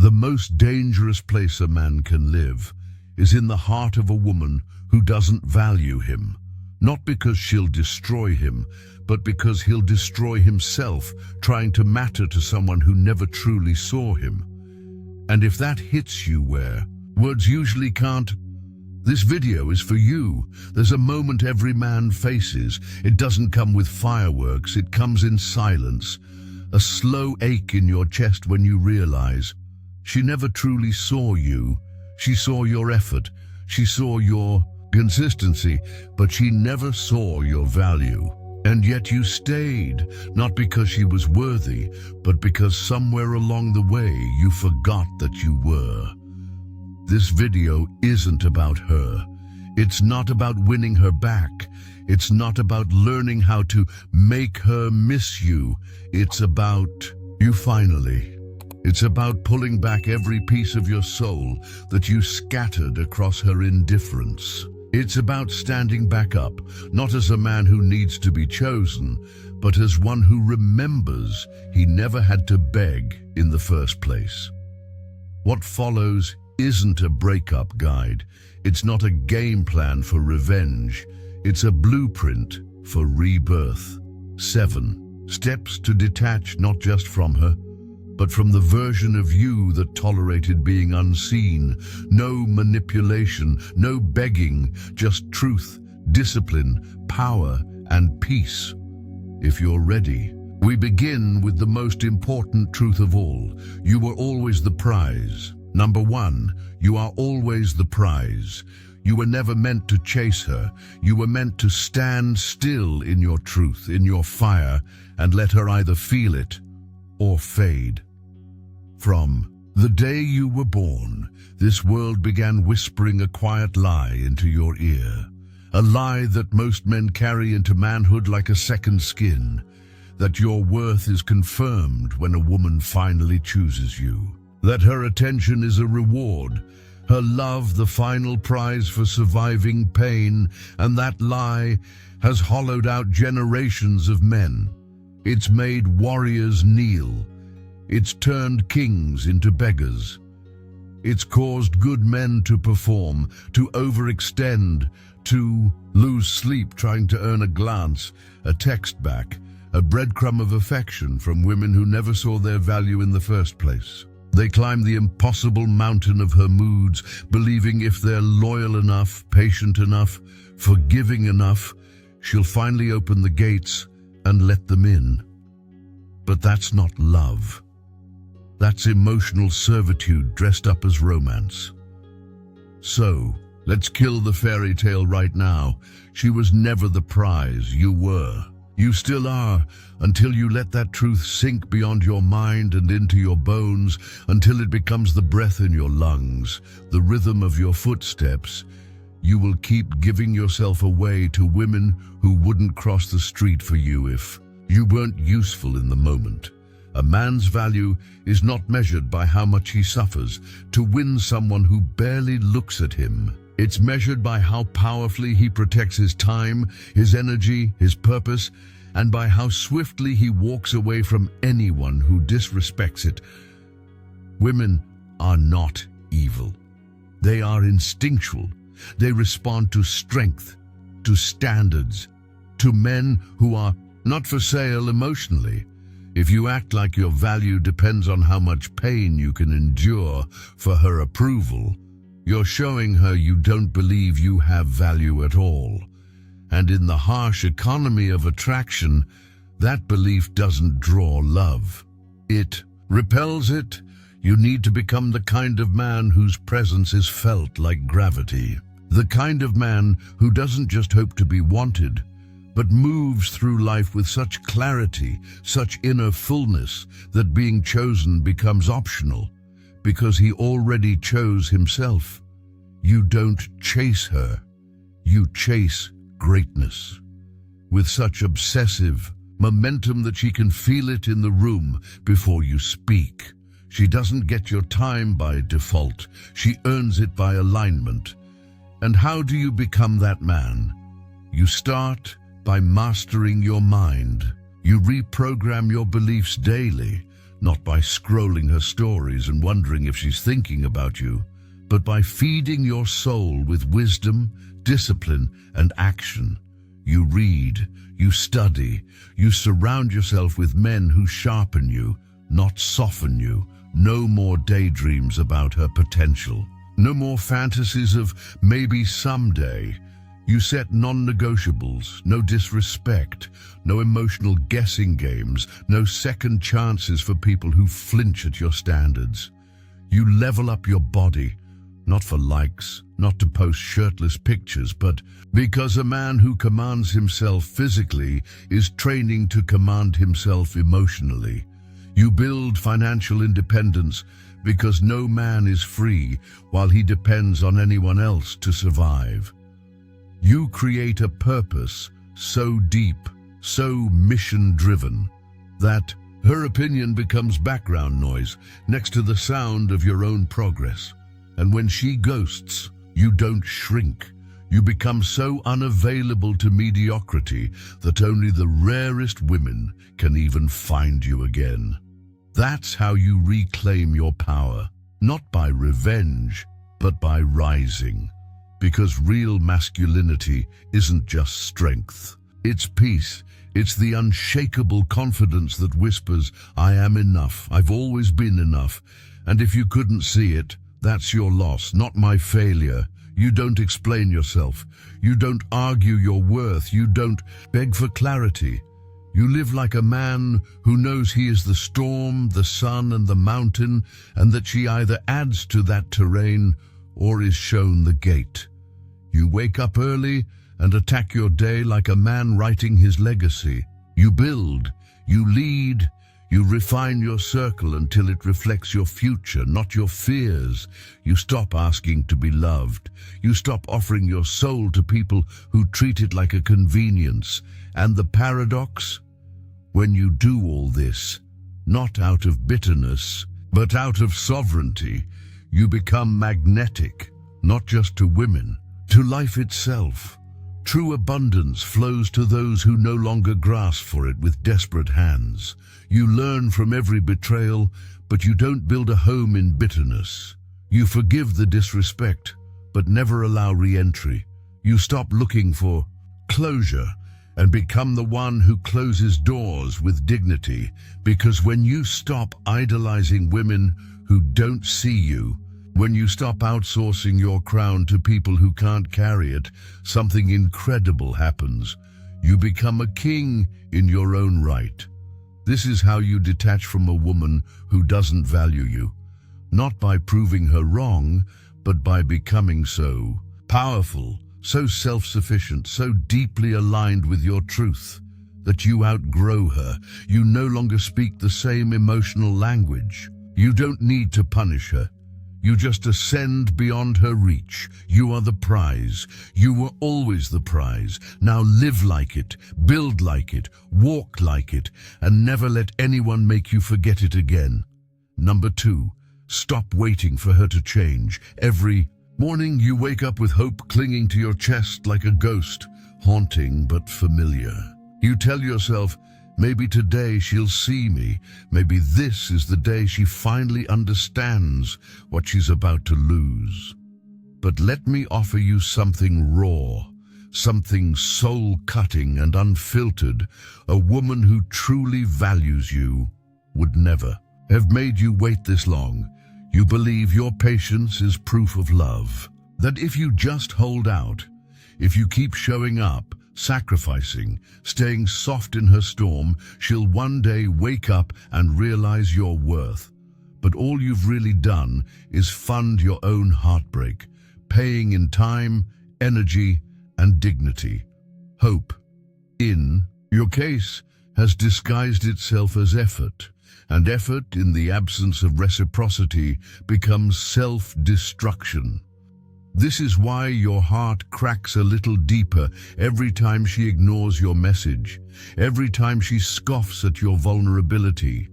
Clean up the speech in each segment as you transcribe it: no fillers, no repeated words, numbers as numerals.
The most dangerous place a man can live is in the heart of a woman who doesn't value him, not because she'll destroy him, but because he'll destroy himself trying to matter to someone who never truly saw him. And if that hits you where words usually can't, this video is for you. There's a moment every man faces. It doesn't come with fireworks, it comes in silence. A slow ache in your chest when you realize she never truly saw you. She saw your effort, she saw your consistency, but she never saw your value. And yet you stayed, not because she was worthy, but because somewhere along the way you forgot that you were. This video isn't about her. It's not about winning her back. It's not about learning how to make her miss you. It's about you finally. It's about pulling back every piece of your soul that you scattered across her indifference. It's about standing back up, not as a man who needs to be chosen, but as one who remembers he never had to beg in the first place. What follows isn't a breakup guide. It's not a game plan for revenge. It's a blueprint for rebirth. 7 steps to detach not just from her, but from the version of you that tolerated being unseen. No manipulation, no begging, just truth, discipline, power, and peace. If you're ready, we begin with the most important truth of all. You were always the prize. Number 1, you are always the prize. You were never meant to chase her. You were meant to stand still in your truth, in your fire, and let her either feel it or fade. From the day you were born, this world began whispering a quiet lie into your ear. A lie that most men carry into manhood like a second skin. That your worth is confirmed when a woman finally chooses you. That her attention is a reward, her love the final prize for surviving pain, and that lie has hollowed out generations of men. It's made warriors kneel. It's turned kings into beggars. It's caused good men to perform, to overextend, to lose sleep trying to earn a glance, a text back, a breadcrumb of affection from women who never saw their value in the first place. They climb the impossible mountain of her moods, believing if they're loyal enough, patient enough, forgiving enough, she'll finally open the gates and let them in. But that's not love. That's emotional servitude dressed up as romance. So, let's kill the fairy tale right now. She was never the prize, you were. You still are, until you let that truth sink beyond your mind and into your bones, until it becomes the breath in your lungs, the rhythm of your footsteps. You will keep giving yourself away to women who wouldn't cross the street for you if you weren't useful in the moment. A man's value is not measured by how much he suffers to win someone who barely looks at him. It's measured by how powerfully he protects his time, his energy, his purpose, and by how swiftly he walks away from anyone who disrespects it. Women are not evil. They are instinctual. They respond to strength, to standards, to men who are not for sale emotionally. If you act like your value depends on how much pain you can endure for her approval, you're showing her you don't believe you have value at all. And in the harsh economy of attraction, that belief doesn't draw love. It repels it. You need to become the kind of man whose presence is felt like gravity. The kind of man who doesn't just hope to be wanted, but moves through life with such clarity, such inner fullness, that being chosen becomes optional, because he already chose himself. You don't chase her, you chase greatness. With such obsessive momentum that she can feel it in the room before you speak. She doesn't get your time by default, she earns it by alignment. And how do you become that man? You start by mastering your mind. You reprogram your beliefs daily, not by scrolling her stories and wondering if she's thinking about you, but by feeding your soul with wisdom, discipline, and action. You read, you study, you surround yourself with men who sharpen you, not soften you. No more daydreams about her potential. No more fantasies of maybe someday. You set non-negotiables, no disrespect, no emotional guessing games, no second chances for people who flinch at your standards. You level up your body, not for likes, not to post shirtless pictures, but because a man who commands himself physically is training to command himself emotionally. You build financial independence because no man is free while he depends on anyone else to survive. You create a purpose so deep, so mission-driven, that her opinion becomes background noise next to the sound of your own progress. And when she ghosts, you don't shrink. You become so unavailable to mediocrity that only the rarest women can even find you again. That's how you reclaim your power, not by revenge, but by rising. Because real masculinity isn't just strength. It's peace. It's the unshakable confidence that whispers, I am enough. I've always been enough. And if you couldn't see it, that's your loss, not my failure. You don't explain yourself. You don't argue your worth. You don't beg for clarity. You live like a man who knows he is the storm, the sun, and the mountain, and that she either adds to that terrain or is shown the gate. You wake up early and attack your day like a man writing his legacy. You build, you lead, you refine your circle until it reflects your future, not your fears. You stop asking to be loved. You stop offering your soul to people who treat it like a convenience. And the paradox? When you do all this, not out of bitterness, but out of sovereignty, you become magnetic, not just to women, to life itself. True abundance flows to those who no longer grasp for it with desperate hands. You learn from every betrayal, but you don't build a home in bitterness. You forgive the disrespect, but never allow re-entry. You stop looking for closure and become the one who closes doors with dignity, because when you stop idolizing women who don't see you, when you stop outsourcing your crown to people who can't carry it, something incredible happens. You become a king in your own right. This is how you detach from a woman who doesn't value you, not by proving her wrong, but by becoming so powerful, so self-sufficient, so deeply aligned with your truth, that you outgrow her. You no longer speak the same emotional language. You don't need to punish her. You just ascend beyond her reach. You are the prize. You were always the prize. Now live like it, build like it, walk like it, and never let anyone make you forget it again. Number 2, stop waiting for her to change. Every morning you wake up with hope clinging to your chest like a ghost, haunting but familiar. You tell yourself, maybe today she'll see me. Maybe this is the day she finally understands what she's about to lose. But let me offer you something raw, something soul-cutting and unfiltered. A woman who truly values you would never have made you wait this long. You believe your patience is proof of love. That if you just hold out, if you keep showing up, sacrificing, staying soft in her storm, she'll one day wake up and realize your worth. But all you've really done is fund your own heartbreak, paying in time, energy, and dignity. Hope, in your case, has disguised itself as effort, and effort in the absence of reciprocity becomes self-destruction. This is why your heart cracks a little deeper every time she ignores your message, every time she scoffs at your vulnerability,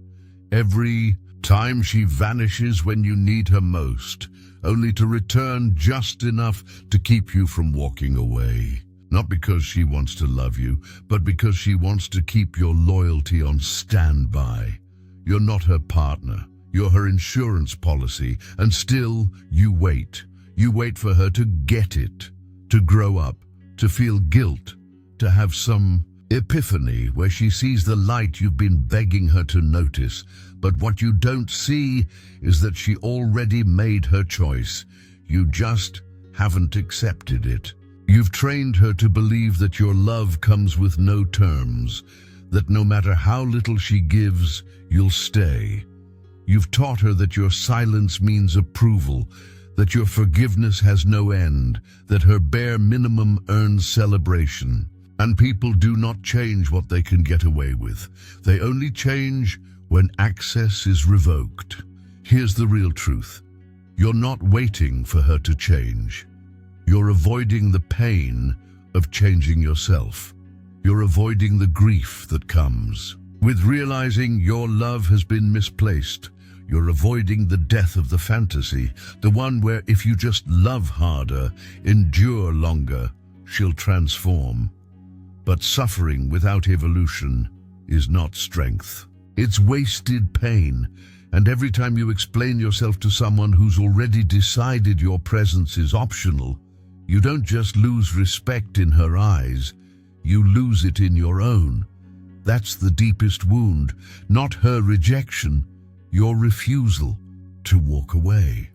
every time she vanishes when you need her most, only to return just enough to keep you from walking away. Not because she wants to love you, but because she wants to keep your loyalty on standby. You're not her partner. You're her insurance policy, and still you wait. You wait for her to get it, to grow up, to feel guilt, to have some epiphany where she sees the light you've been begging her to notice. But what you don't see is that she already made her choice. You just haven't accepted it. You've trained her to believe that your love comes with no terms, that no matter how little she gives, you'll stay. You've taught her that your silence means approval, that your forgiveness has no end, that her bare minimum earns celebration. And people do not change what they can get away with. They only change when access is revoked. Here's the real truth. You're not waiting for her to change. You're avoiding the pain of changing yourself. You're avoiding the grief that comes with realizing your love has been misplaced. You're avoiding the death of the fantasy, the one where if you just love harder, endure longer, she'll transform. But suffering without evolution is not strength. It's wasted pain. And every time you explain yourself to someone who's already decided your presence is optional, you don't just lose respect in her eyes, you lose it in your own. That's the deepest wound, not her rejection, your refusal to walk away.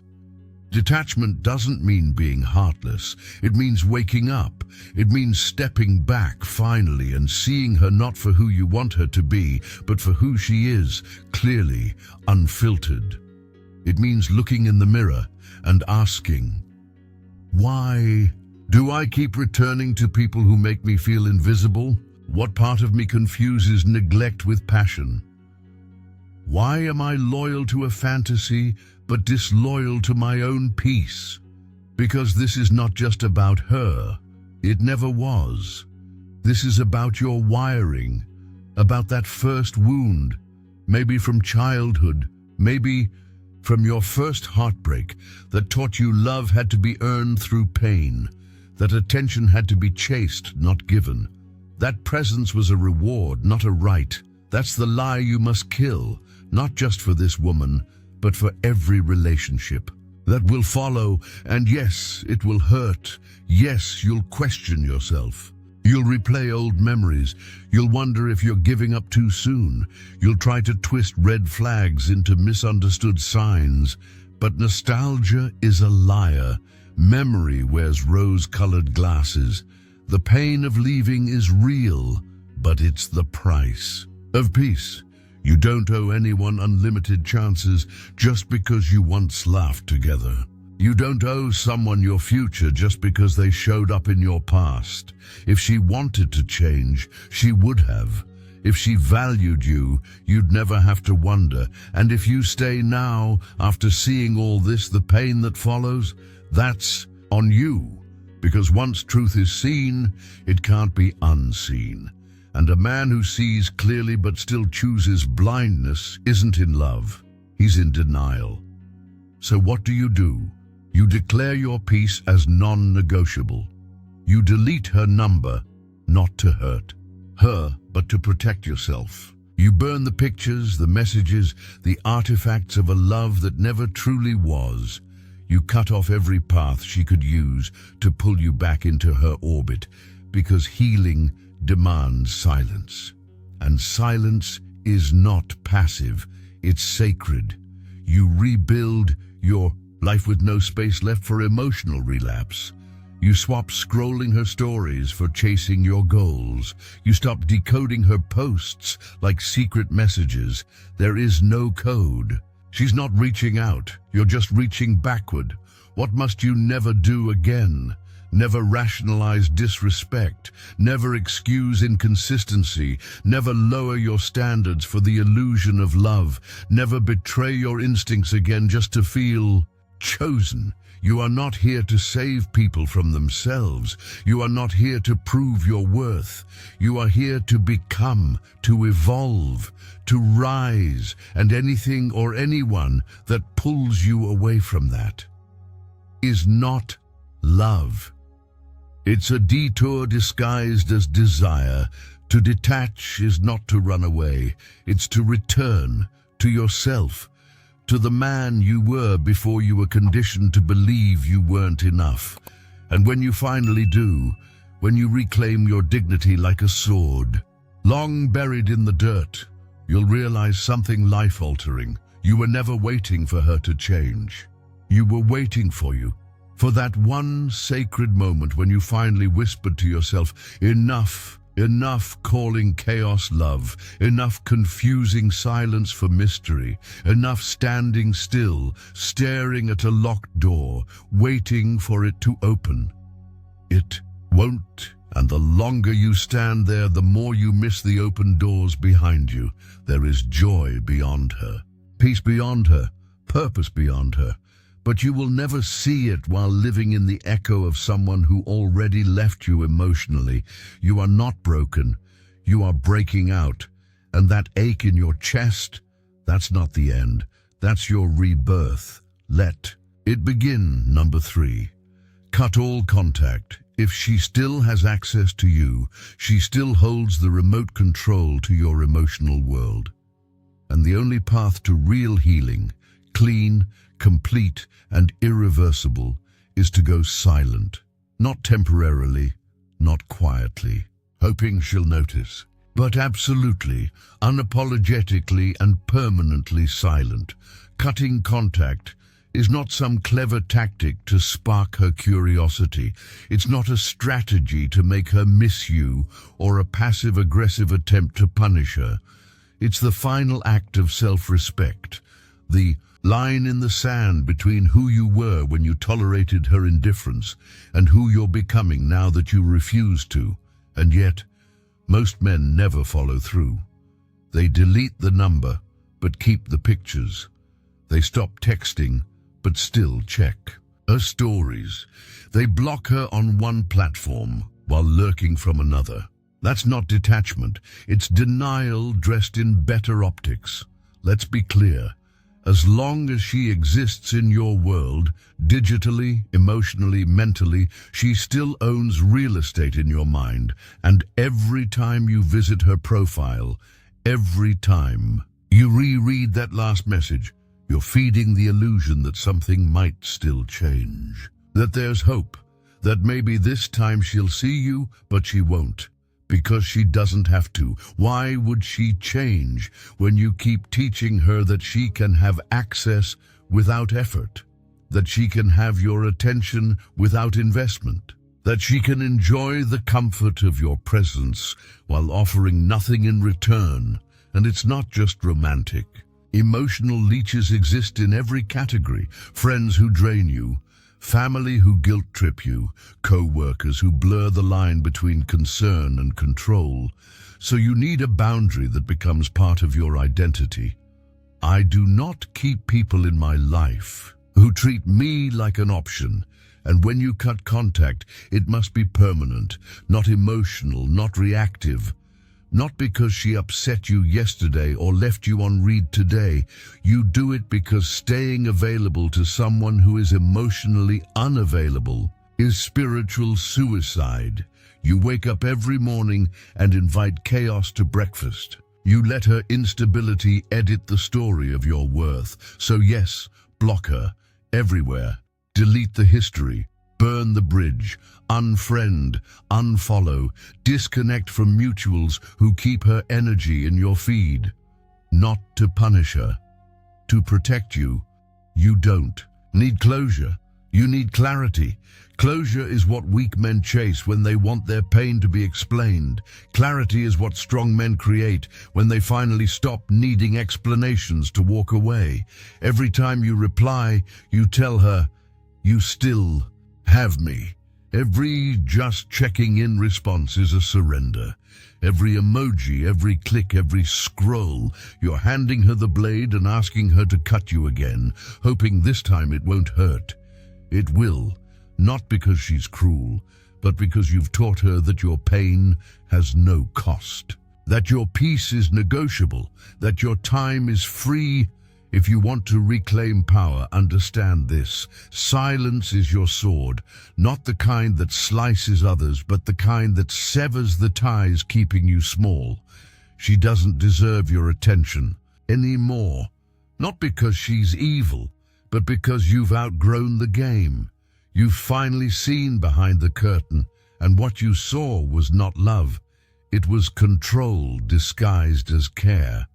Detachment doesn't mean being heartless. It means waking up. It means stepping back finally and seeing her not for who you want her to be, but for who she is, clearly, unfiltered. It means looking in the mirror and asking, why do I keep returning to people who make me feel invisible? What part of me confuses neglect with passion? Why am I loyal to a fantasy but disloyal to my own peace? Because this is not just about her. It never was. This is about your wiring, about that first wound, maybe from childhood, maybe from your first heartbreak that taught you love had to be earned through pain, that attention had to be chased, not given. That presence was a reward, not a right. That's the lie you must kill, not just for this woman, but for every relationship that will follow. And yes, it will hurt. Yes, you'll question yourself. You'll replay old memories. You'll wonder if you're giving up too soon. You'll try to twist red flags into misunderstood signs. But nostalgia is a liar. Memory wears rose-colored glasses. The pain of leaving is real, but it's the price of peace. You don't owe anyone unlimited chances just because you once laughed together. You don't owe someone your future just because they showed up in your past. If she wanted to change, she would have. If she valued you, you'd never have to wonder. And if you stay now, after seeing all this, the pain that follows, that's on you. Because once truth is seen, it can't be unseen. And a man who sees clearly but still chooses blindness isn't in love. He's in denial. So what do? You declare your peace as non-negotiable. You delete her number, not to hurt her, but to protect yourself. You burn the pictures, the messages, the artifacts of a love that never truly was. You cut off every path she could use to pull you back into her orbit, because healing demands silence. And silence is not passive, it's sacred. You rebuild your life with no space left for emotional relapse. You swap scrolling her stories for chasing your goals. You stop decoding her posts like secret messages. There is no code. She's not reaching out, you're just reaching backward. What must you never do again? Never rationalize disrespect, never excuse inconsistency, never lower your standards for the illusion of love, never betray your instincts again just to feel chosen. You are not here to save people from themselves. You are not here to prove your worth. You are here to become, to evolve, to rise, and anything or anyone that pulls you away from that is not love. It's a detour disguised as desire. To detach is not to run away. It's to return, to yourself, to the man you were before you were conditioned to believe you weren't enough. And when you finally do, when you reclaim your dignity like a sword, long buried in the dirt, you'll realize something life-altering. You were never waiting for her to change. You were waiting for you, for that one sacred moment when you finally whispered to yourself, enough, enough calling chaos love, enough confusing silence for mystery, enough standing still, staring at a locked door, waiting for it to open. It won't, and the longer you stand there, the more you miss the open doors behind you. There is joy beyond her, peace beyond her, purpose beyond her. But you will never see it while living in the echo of someone who already left you emotionally. You are not broken. You are breaking out. And that ache in your chest, that's not the end. That's your rebirth. Let it begin. Number 3. Cut all contact. If she still has access to you, she still holds the remote control to your emotional world. And the only path to real healing, clean, complete and irreversible, is to go silent. Not temporarily, not quietly, hoping she'll notice, but absolutely, unapologetically and permanently silent. Cutting contact is not some clever tactic to spark her curiosity. It's not a strategy to make her miss you or a passive-aggressive attempt to punish her. It's the final act of self-respect, the line in the sand between who you were when you tolerated her indifference and who you're becoming now that you refuse to. And yet, most men never follow through. They delete the number, but keep the pictures. They stop texting, but still check her stories. They block her on one platform while lurking from another. That's not detachment. It's denial dressed in better optics. Let's be clear. As long as she exists in your world, digitally, emotionally, mentally, she still owns real estate in your mind. And every time you visit her profile, every time you reread that last message, you're feeding the illusion that something might still change. That there's hope. That maybe this time she'll see you, but she won't. Because she doesn't have to. Why would she change when you keep teaching her that she can have access without effort? That she can have your attention without investment? That she can enjoy the comfort of your presence while offering nothing in return? And it's not just romantic. Emotional leeches exist in every category. Friends who drain you, family who guilt-trip you, co-workers who blur the line between concern and control. So you need a boundary that becomes part of your identity. I do not keep people in my life who treat me like an option. And when you cut contact, it must be permanent, not emotional, not reactive. Not because she upset you yesterday or left you on read today. You do it because staying available to someone who is emotionally unavailable is spiritual suicide. You wake up every morning and invite chaos to breakfast. You let her instability edit the story of your worth. So yes, block her everywhere. Delete the history. Burn the bridge, unfriend, unfollow, disconnect from mutuals who keep her energy in your feed. Not to punish her, to protect you. You don't need closure. You need clarity. Closure is what weak men chase when they want their pain to be explained. Clarity is what strong men create when they finally stop needing explanations to walk away. Every time you reply, you tell her, you still have me. Every just checking in response is a surrender. Every emoji, every click, every scroll, you're handing her the blade and asking her to cut you again, hoping this time it won't hurt. It will, not because she's cruel, but because you've taught her that your pain has no cost, that your peace is negotiable, that your time is free. If you want to reclaim power, understand this. Silence is your sword, not the kind that slices others, but the kind that severs the ties keeping you small. She doesn't deserve your attention, anymore. Not because she's evil, but because you've outgrown the game. You've finally seen behind the curtain, and what you saw was not love. It was control disguised as care.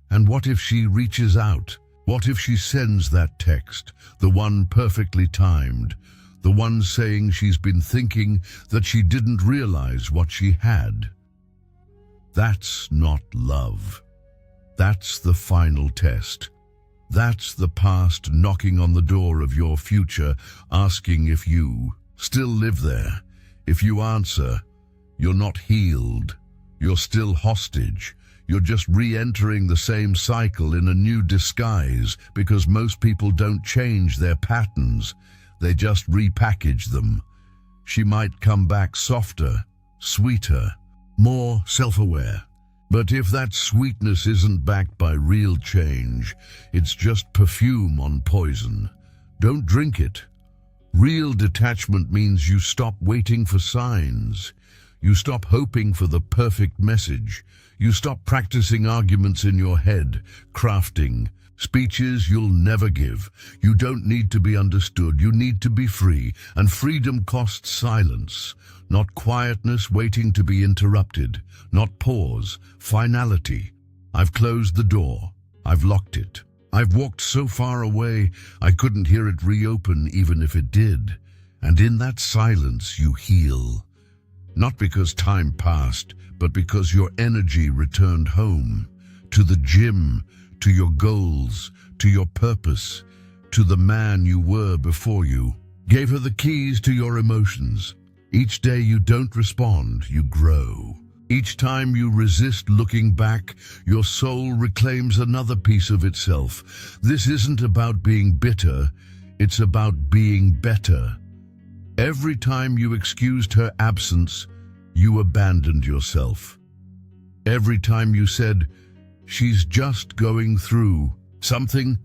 And what if she reaches out? What if she sends that text, the one perfectly timed, the one saying she's been thinking that she didn't realize what she had? That's not love. That's the final test. That's the past knocking on the door of your future, asking if you still live there. If you answer, you're not healed. You're still hostage. You're just re-entering the same cycle in a new disguise, because most people don't change their patterns. They just repackage them. She might come back softer, sweeter, more self-aware. But if that sweetness isn't backed by real change, it's just perfume on poison. Don't drink it. Real detachment means you stop waiting for signs. You stop hoping for the perfect message. You stop practicing arguments in your head, crafting speeches you'll never give. You don't need to be understood. You need to be free. And freedom costs silence, not quietness waiting to be interrupted, not pause, finality. I've closed the door. I've locked it. I've walked so far away, I couldn't hear it reopen even if it did. And in that silence, you heal. Not because time passed, but because your energy returned home, to the gym, to your goals, to your purpose, to the man you were before you. Gave her the keys to your emotions. Each day you don't respond, you grow. Each time you resist looking back, your soul reclaims another piece of itself. This isn't about being bitter, it's about being better. Every time you excused her absence, you abandoned yourself. Every time you said, "She's just going through something,"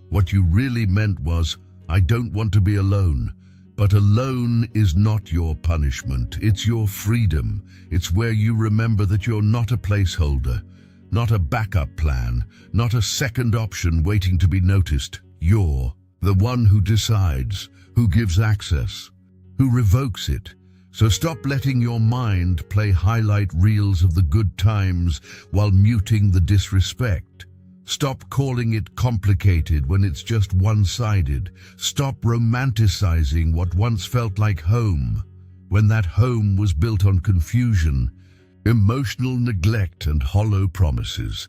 what you really meant was, "I don't want to be alone." But alone is not your punishment, it's your freedom. It's where you remember that you're not a placeholder, not a backup plan, not a second option waiting to be noticed. You're the one who decides, who gives access, who revokes it. So stop letting your mind play highlight reels of the good times while muting the disrespect. Stop calling it complicated when it's just one-sided. Stop romanticizing what once felt like home, when that home was built on confusion, emotional neglect, and hollow promises.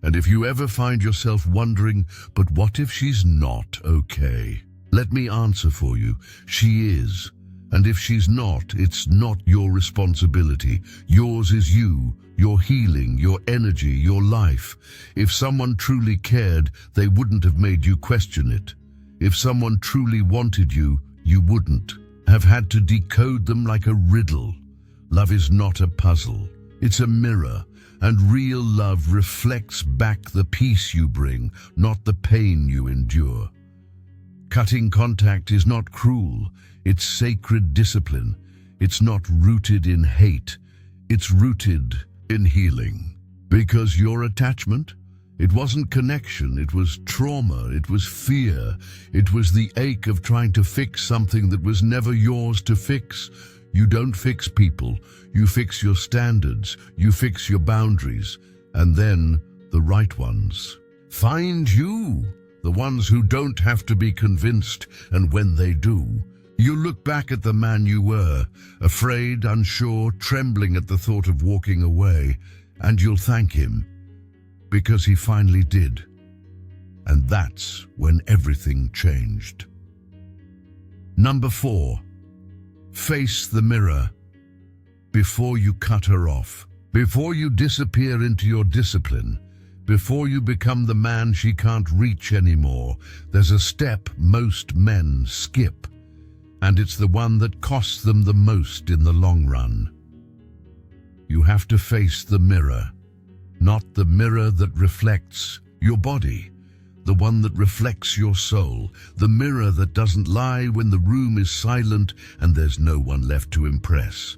And if you ever find yourself wondering, but what if she's not okay? Let me answer for you. She is. And if she's not, it's not your responsibility. Yours is you, your healing, your energy, your life. If someone truly cared, they wouldn't have made you question it. If someone truly wanted you, you wouldn't have had to decode them like a riddle. Love is not a puzzle. It's a mirror, and real love reflects back the peace you bring, not the pain you endure. Cutting contact is not cruel. It's sacred discipline. It's not rooted in hate. It's rooted in healing. Because your attachment, it wasn't connection, it was trauma, it was fear. It was the ache of trying to fix something that was never yours to fix. You don't fix people. You fix your standards. You fix your boundaries. And then the right ones find you. The ones who don't have to be convinced, and when they do, you look back at the man you were, afraid, unsure, trembling at the thought of walking away, and you'll thank him, because he finally did. And that's when everything changed. Number 4, face the mirror before you cut her off, before you disappear into your discipline. Before you become the man she can't reach anymore, there's a step most men skip, and it's the one that costs them the most in the long run. You have to face the mirror, not the mirror that reflects your body, the one that reflects your soul, the mirror that doesn't lie when the room is silent and there's no one left to impress,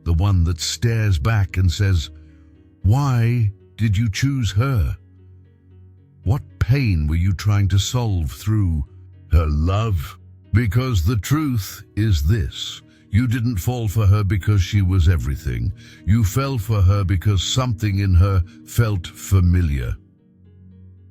the one that stares back and says, "Why did you choose her?" What pain were you trying to solve through her love? Because the truth is this: you didn't fall for her because she was everything. You fell for her because something in her felt familiar.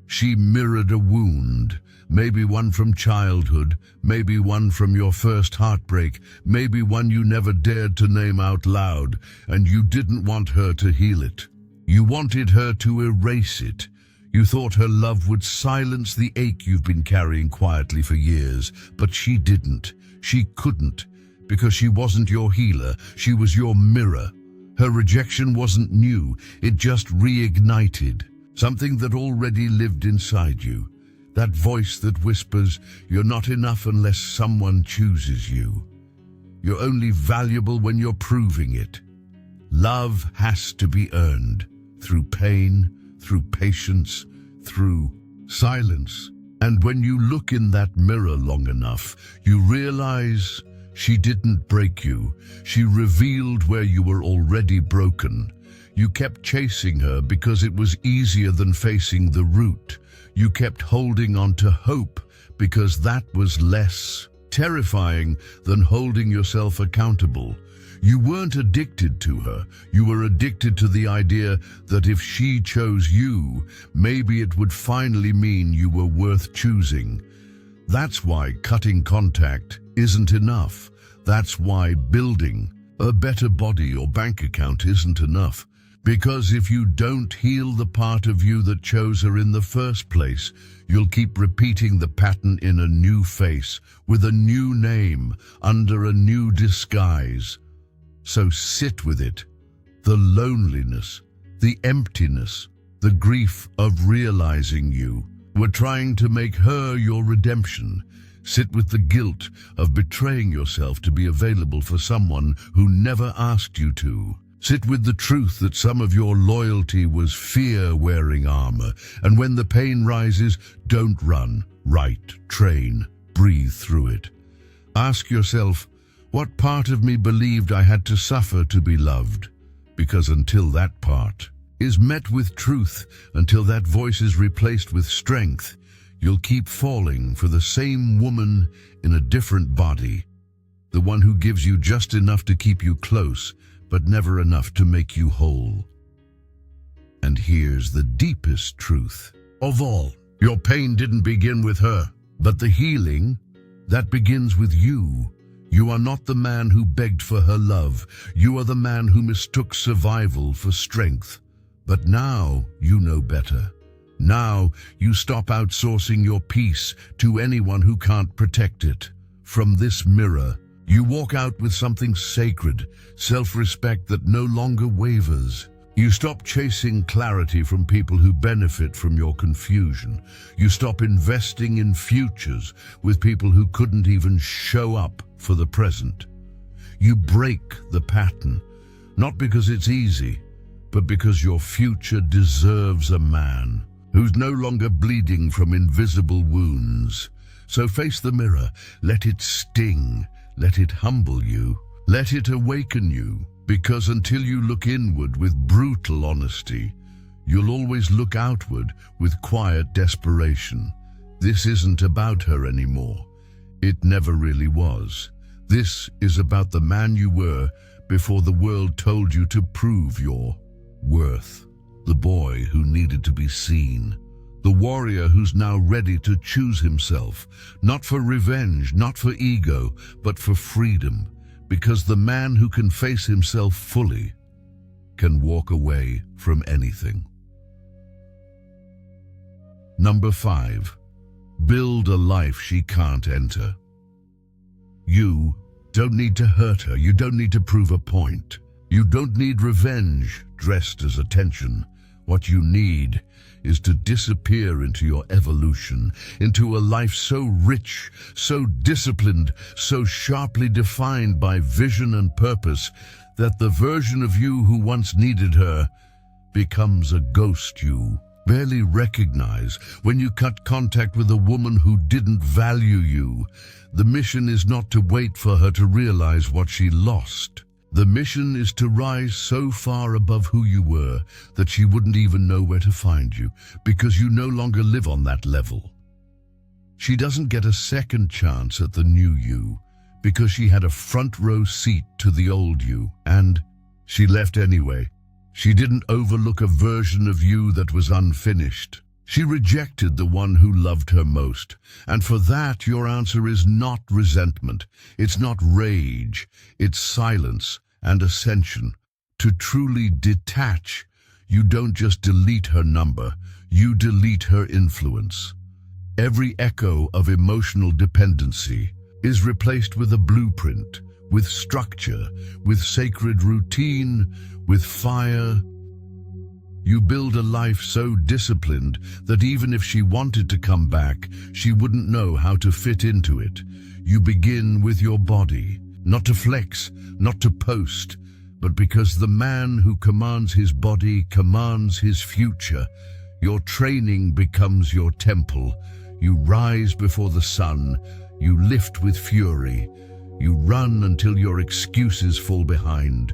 She mirrored a wound, maybe one from childhood, maybe one from your first heartbreak, maybe one you never dared to name out loud, and you didn't want her to heal it. You wanted her to erase it. You thought her love would silence the ache you've been carrying quietly for years, but she didn't. She couldn't, because she wasn't your healer, she was your mirror. Her rejection wasn't new, it just reignited something that already lived inside you. That voice that whispers, "You're not enough unless someone chooses you. You're only valuable when you're proving it." Love has to be earned, through pain, through patience, through silence. And when you look in that mirror long enough, you realize she didn't break you. She revealed where you were already broken. You kept chasing her because it was easier than facing the root. You kept holding on to hope because that was less terrifying than holding yourself accountable. You weren't addicted to her. You were addicted to the idea that if she chose you, maybe it would finally mean you were worth choosing. That's why cutting contact isn't enough. That's why building a better body or bank account isn't enough. Because if you don't heal the part of you that chose her in the first place, you'll keep repeating the pattern in a new face, with a new name, under a new disguise. So sit with it, the loneliness, the emptiness, the grief of realizing you were trying to make her your redemption. Sit with the guilt of betraying yourself to be available for someone who never asked you to. Sit with the truth that some of your loyalty was fear wearing armor, and when the pain rises, don't run, write, train, breathe through it. Ask yourself, what part of me believed I had to suffer to be loved? Because until that part is met with truth, until that voice is replaced with strength, you'll keep falling for the same woman in a different body. The one who gives you just enough to keep you close, but never enough to make you whole. And here's the deepest truth of all. Your pain didn't begin with her, but the healing, that begins with you. You are not the man who begged for her love. You are the man who mistook survival for strength. But now you know better. Now you stop outsourcing your peace to anyone who can't protect it. From this mirror, you walk out with something sacred, self-respect that no longer wavers. You stop chasing clarity from people who benefit from your confusion. You stop investing in futures with people who couldn't even show up for the present. You break the pattern, not because it's easy, but because your future deserves a man who's no longer bleeding from invisible wounds. So face the mirror, let it sting. Let it humble you. Let it awaken you. Because until you look inward with brutal honesty, you'll always look outward with quiet desperation. This isn't about her anymore. It never really was. This is about the man you were before the world told you to prove your worth. The boy who needed to be seen. The warrior who's now ready to choose himself, not for revenge, not for ego, but for freedom. Because the man who can face himself fully can walk away from anything. Number 5, build a life she can't enter. You don't need to hurt her. You don't need to prove a point. You don't need revenge dressed as attention. What you need is to disappear into your evolution, into a life so rich, so disciplined, so sharply defined by vision and purpose, that the version of you who once needed her becomes a ghost you barely recognize. When you cut contact with a woman who didn't value you, the mission is not to wait for her to realize what she lost. The mission is to rise so far above who you were that she wouldn't even know where to find you, because you no longer live on that level. She doesn't get a second chance at the new you, because she had a front row seat to the old you, and she left anyway. She didn't overlook a version of you that was unfinished. She rejected the one who loved her most, and for that your answer is not resentment, it's not rage, it's silence and ascension. To truly detach, you don't just delete her number, you delete her influence. Every echo of emotional dependency is replaced with a blueprint, with structure, with sacred routine, with fire. You build a life so disciplined that even if she wanted to come back, she wouldn't know how to fit into it. You begin with your body, not to flex, not to post, but because the man who commands his body commands his future. Your training becomes your temple. You rise before the sun, you lift with fury, you run until your excuses fall behind.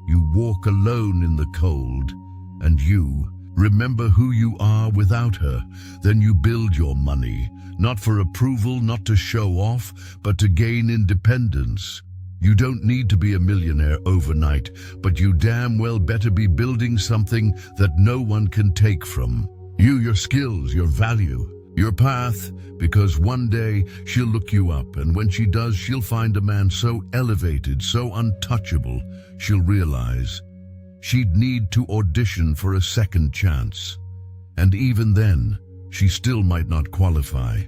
You walk alone in the cold, and you remember who you are without her. Then you build your money, not for approval, not to show off, but to gain independence. You don't need to be a millionaire overnight, but you damn well better be building something that no one can take from you, your skills, your value, your path, because one day she'll look you up, and when she does, she'll find a man so elevated, so untouchable, she'll realize she'd need to audition for a second chance. And even then, she still might not qualify.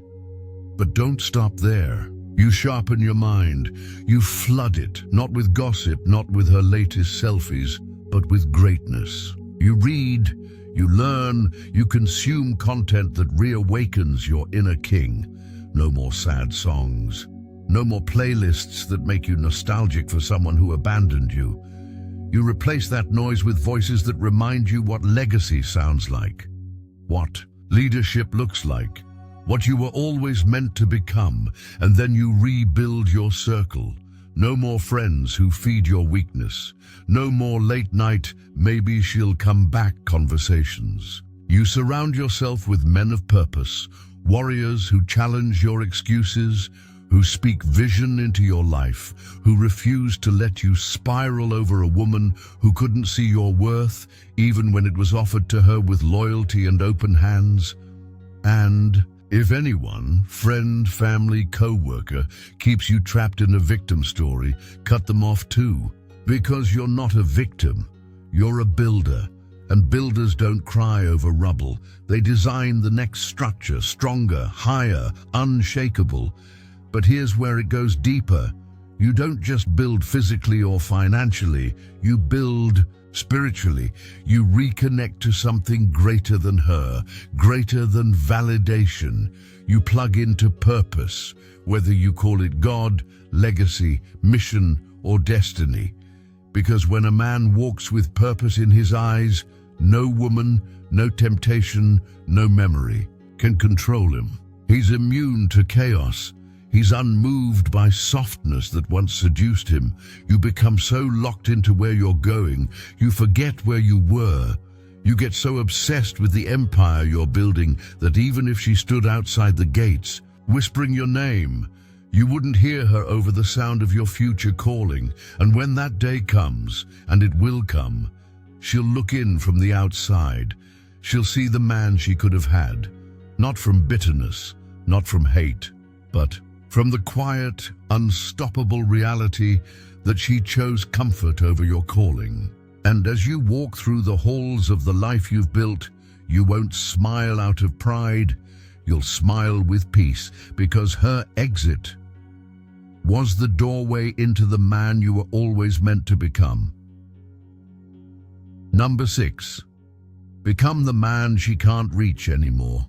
But don't stop there. You sharpen your mind. You flood it, not with gossip, not with her latest selfies, but with greatness. You read, you learn, you consume content that reawakens your inner king. No more sad songs. No more playlists that make you nostalgic for someone who abandoned you. You replace that noise with voices that remind you what legacy sounds like, what leadership looks like, what you were always meant to become, and then you rebuild your circle. No more friends who feed your weakness. No more late night, maybe she'll come back conversations. You surround yourself with men of purpose, warriors who challenge your excuses, who speak vision into your life, who refuse to let you spiral over a woman who couldn't see your worth, even when it was offered to her with loyalty and open hands. And if anyone, friend, family, co-worker, keeps you trapped in a victim story, cut them off too. Because you're not a victim, you're a builder. And builders don't cry over rubble. They design the next structure, stronger, higher, unshakable. But here's where it goes deeper. You don't just build physically or financially, you build spiritually. You reconnect to something greater than her, greater than validation. You plug into purpose, whether you call it God, legacy, mission, or destiny. Because when a man walks with purpose in his eyes, no woman, no temptation, no memory can control him. He's immune to chaos. He's unmoved by softness that once seduced him. You become so locked into where you're going, you forget where you were. You get so obsessed with the empire you're building that even if she stood outside the gates, whispering your name, you wouldn't hear her over the sound of your future calling. And when that day comes, and it will come, she'll look in from the outside. She'll see the man she could have had, not from bitterness, not from hate, but from the quiet, unstoppable reality that she chose comfort over your calling. And as you walk through the halls of the life you've built, you won't smile out of pride, you'll smile with peace, because her exit was the doorway into the man you were always meant to become. Number 6. Become the man she can't reach anymore.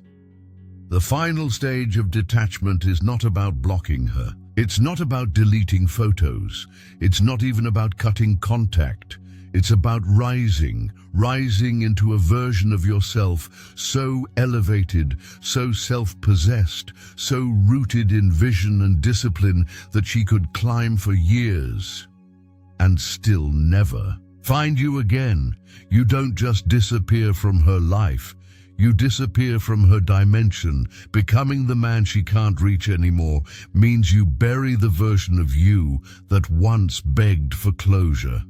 The final stage of detachment is not about blocking her. It's not about deleting photos. It's not even about cutting contact. It's about rising into a version of yourself so elevated, so self-possessed, so rooted in vision and discipline that she could climb for years and still never find you again. You don't just disappear from her life, you disappear from her dimension. Becoming the man she can't reach anymore means you bury the version of you that once begged for closure.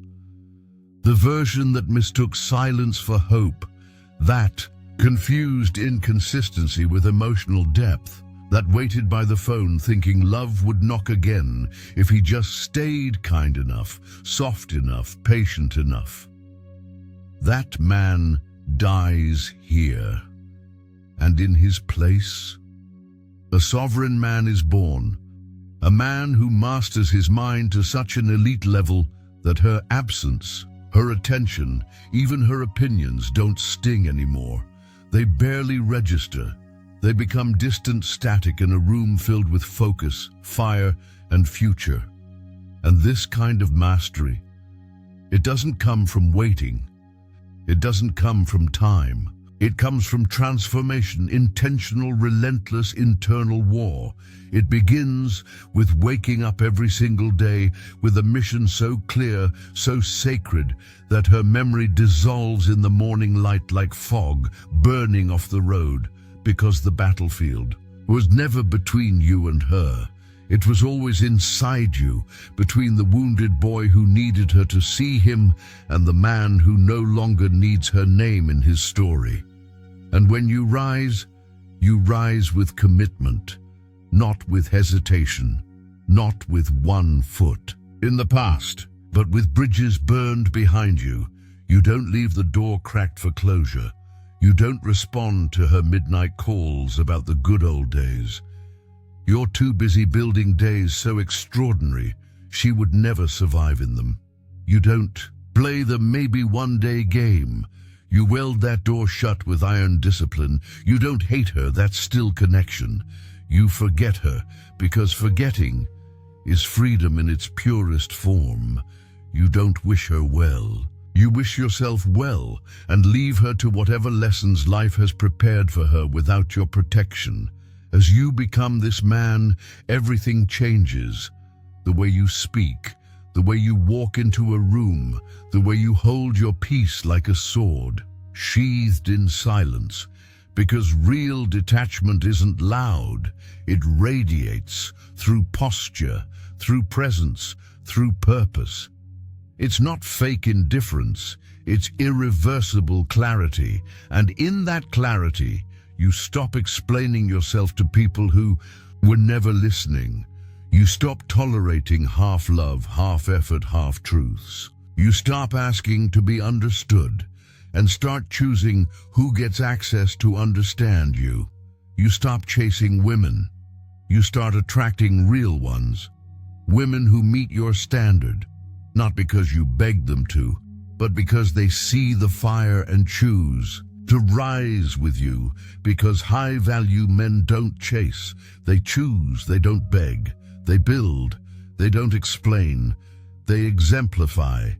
The version that mistook silence for hope, that confused inconsistency with emotional depth, that waited by the phone thinking love would knock again if he just stayed kind enough, soft enough, patient enough. That man dies here, and in his place, a sovereign man is born, a man who masters his mind to such an elite level that her absence, her attention, even her opinions don't sting anymore. They barely register. They become distant static in a room filled with focus, fire, and future. And this kind of mastery, it doesn't come from waiting. It doesn't come from time. It comes from transformation, intentional, relentless internal war. It begins with waking up every single day with a mission so clear, so sacred, that her memory dissolves in the morning light like fog burning off the road, because the battlefield was never between you and her. It was always inside you, between the wounded boy who needed her to see him and the man who no longer needs her name in his story. And when you rise with commitment, not with hesitation, not with one foot in the past, but with bridges burned behind you. You don't leave the door cracked for closure. You don't respond to her midnight calls about the good old days. You're too busy building days so extraordinary she would never survive in them. You don't play the maybe one day game. You weld that door shut with iron discipline. You don't hate her, that's still connection. You forget her, because forgetting is freedom in its purest form. You don't wish her well. You wish yourself well and leave her to whatever lessons life has prepared for her without your protection. As you become this man, everything changes. The way you speak, the way you walk into a room, the way you hold your peace like a sword, sheathed in silence. Because real detachment isn't loud, it radiates through posture, through presence, through purpose. It's not fake indifference, it's irreversible clarity. And in that clarity, you stop explaining yourself to people who were never listening. You stop tolerating half love, half effort, half truths. You stop asking to be understood and start choosing who gets access to understand you. You stop chasing women. You start attracting real ones. Women who meet your standard, not because you begged them to, but because they see the fire and choose to rise with you. Because high-value men don't chase, they choose, they don't beg. They build, they don't explain, they exemplify.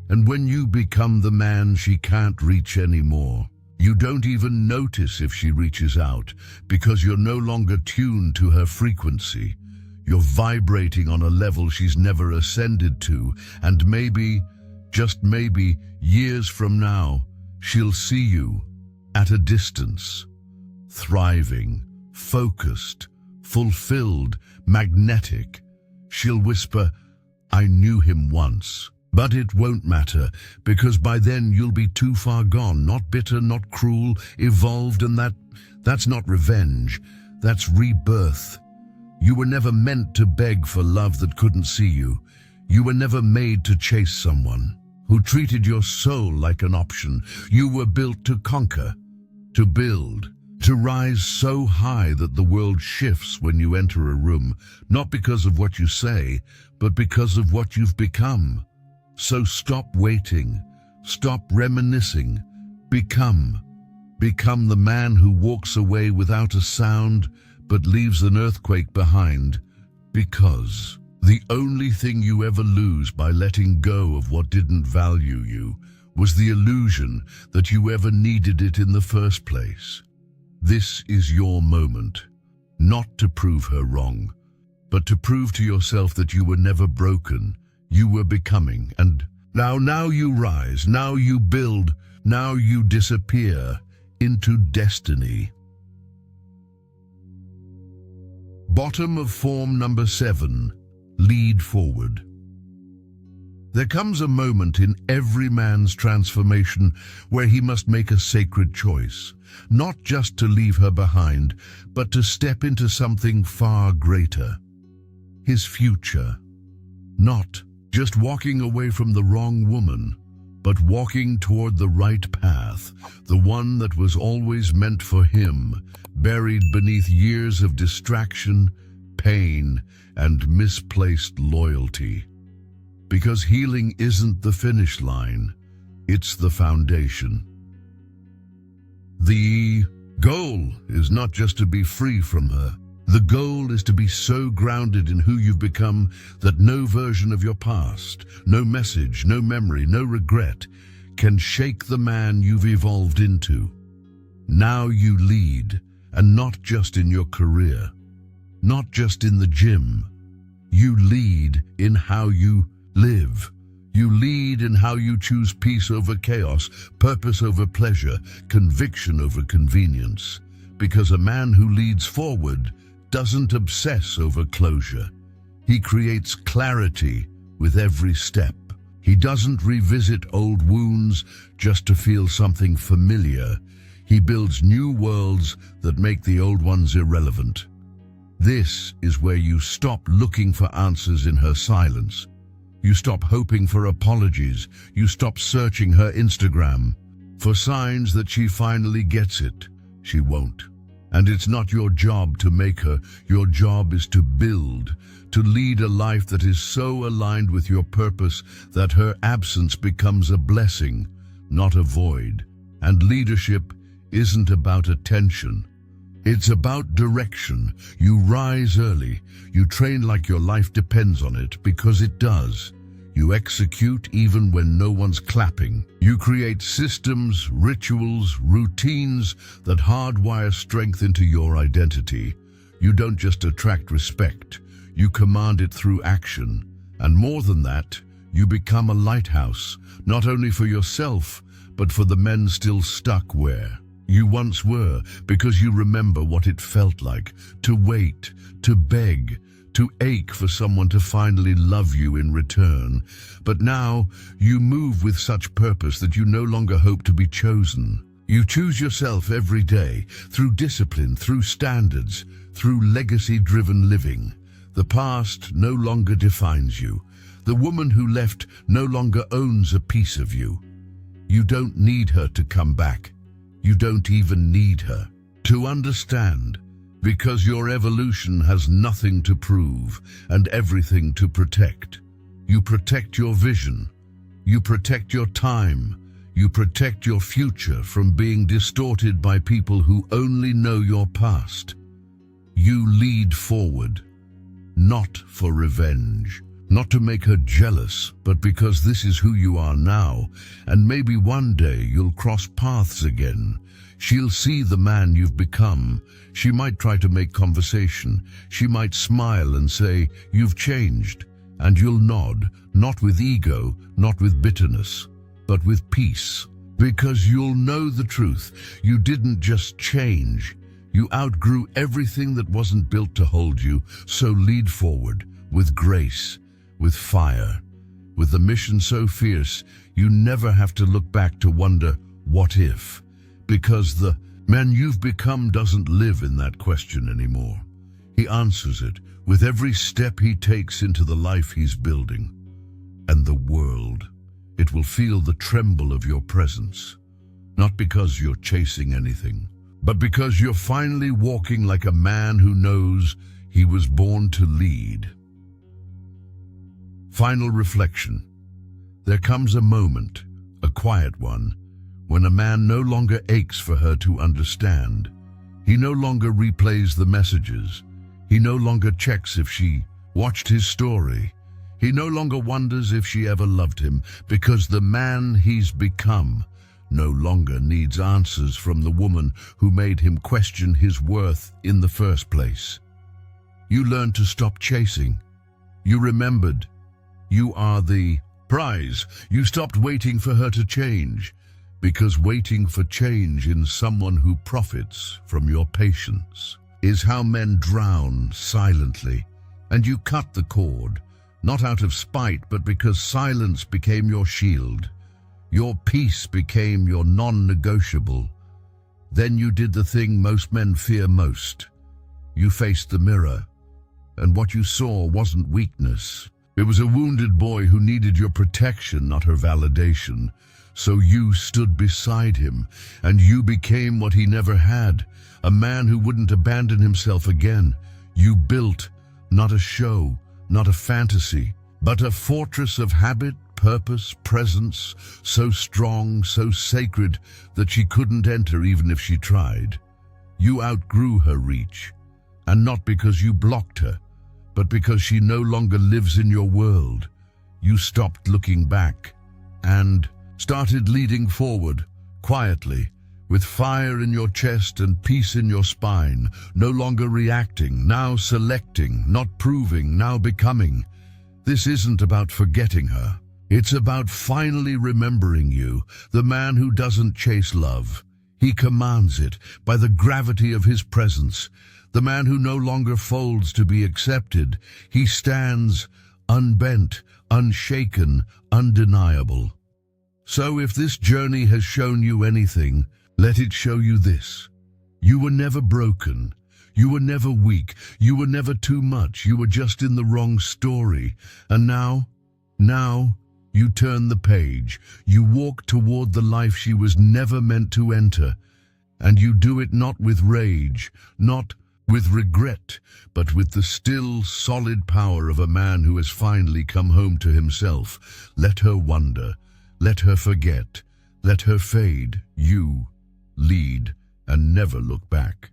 And when you become the man she can't reach anymore, you don't even notice if she reaches out, because you're no longer tuned to her frequency. You're vibrating on a level she's never ascended to, and maybe, just maybe, years from now, she'll see you at a distance, thriving, focused, fulfilled, magnetic. She'll whisper, "I knew him once." But it won't matter, because by then you'll be too far gone, not bitter, not cruel, evolved, and that's not revenge, that's rebirth. You were never meant to beg for love that couldn't see you. You were never made to chase someone who treated your soul like an option. You were built to conquer, to build, to rise so high that the world shifts when you enter a room, not because of what you say, but because of what you've become. So stop waiting, stop reminiscing, become the man who walks away without a sound but leaves an earthquake behind, because the only thing you ever lose by letting go of what didn't value you was the illusion that you ever needed it in the first place. This is your moment, not to prove her wrong, but to prove to yourself that you were never broken, you were becoming. And now you rise, now you build, now you disappear into destiny. Bottom of form number 7, lead forward. There comes a moment in every man's transformation where he must make a sacred choice, not just to leave her behind, but to step into something far greater. His future. Not just walking away from the wrong woman, but walking toward the right path, the one that was always meant for him, buried beneath years of distraction, pain, and misplaced loyalty. Because healing isn't the finish line, it's the foundation. The goal is not just to be free from her. The goal is to be so grounded in who you've become that no version of your past, no message, no memory, no regret can shake the man you've evolved into. Now you lead, and not just in your career, not just in the gym. You lead in how you live. You lead in how you choose peace over chaos, purpose over pleasure, conviction over convenience. Because a man who leads forward doesn't obsess over closure. He creates clarity with every step. He doesn't revisit old wounds just to feel something familiar. He builds new worlds that make the old ones irrelevant. This is where you stop looking for answers in her silence. You stop hoping for apologies. You stop searching her Instagram for signs that she finally gets it. She won't. And it's not your job to make her. Your job is to build, to lead a life that is so aligned with your purpose that her absence becomes a blessing, not a void. And leadership isn't about attention. It's about direction. You rise early. You train like your life depends on it, because it does. You execute even when no one's clapping. You create systems, rituals, routines that hardwire strength into your identity. You don't just attract respect, you command it through action. And more than that, you become a lighthouse, not only for yourself, but for the men still stuck where you once were, because you remember what it felt like to wait, to beg, to ache for someone to finally love you in return. But now you move with such purpose that you no longer hope to be chosen. You choose yourself every day, through discipline, through standards, through legacy-driven living. The past no longer defines you. The woman who left no longer owns a piece of you. You don't need her to come back. You don't even need her to understand. Because your evolution has nothing to prove and everything to protect. You protect your vision. You protect your time. You protect your future from being distorted by people who only know your past. You lead forward, not for revenge, not to make her jealous, but because this is who you are now, and maybe one day you'll cross paths again. She'll see the man you've become. She might try to make conversation. She might smile and say, "You've changed." And you'll nod, not with ego, not with bitterness, but with peace. Because you'll know the truth. You didn't just change. You outgrew everything that wasn't built to hold you. So lead forward, with grace, with fire, with a mission so fierce, you never have to look back to wonder, what if? Because the man you've become doesn't live in that question anymore. He answers it with every step he takes into the life he's building. And the world, it will feel the tremble of your presence. Not because you're chasing anything, but because you're finally walking like a man who knows he was born to lead. Final reflection. There comes a moment, a quiet one, when a man no longer aches for her to understand. He no longer replays the messages. He no longer checks if she watched his story. He no longer wonders if she ever loved him, because the man he's become no longer needs answers from the woman who made him question his worth in the first place. You learned to stop chasing. You remembered. You are the prize. You stopped waiting for her to change, because waiting for change in someone who profits from your patience is how men drown silently. And you cut the cord, not out of spite, but because silence became your shield. Your peace became your non-negotiable. Then you did the thing most men fear most. You faced the mirror, and what you saw wasn't weakness. It was a wounded boy who needed your protection, not her validation. So you stood beside him, and you became what he never had, a man who wouldn't abandon himself again. You built not a show, not a fantasy, but a fortress of habit, purpose, presence, so strong, so sacred that she couldn't enter even if she tried. You outgrew her reach, and not because you blocked her, but because she no longer lives in your world. You stopped looking back and started leading forward, quietly, with fire in your chest and peace in your spine, no longer reacting, now selecting, not proving, now becoming. This isn't about forgetting her. It's about finally remembering you, the man who doesn't chase love. He commands it by the gravity of his presence, the man who no longer folds to be accepted. He stands unbent, unshaken, undeniable. So if this journey has shown you anything, let it show you this. You were never broken. You were never weak. You were never too much. You were just in the wrong story. And now, you turn the page. You walk toward the life she was never meant to enter. And you do it not with rage, not with regret, but with the still, solid power of a man who has finally come home to himself. Let her wonder. Let her forget. Let her fade. You lead and never look back.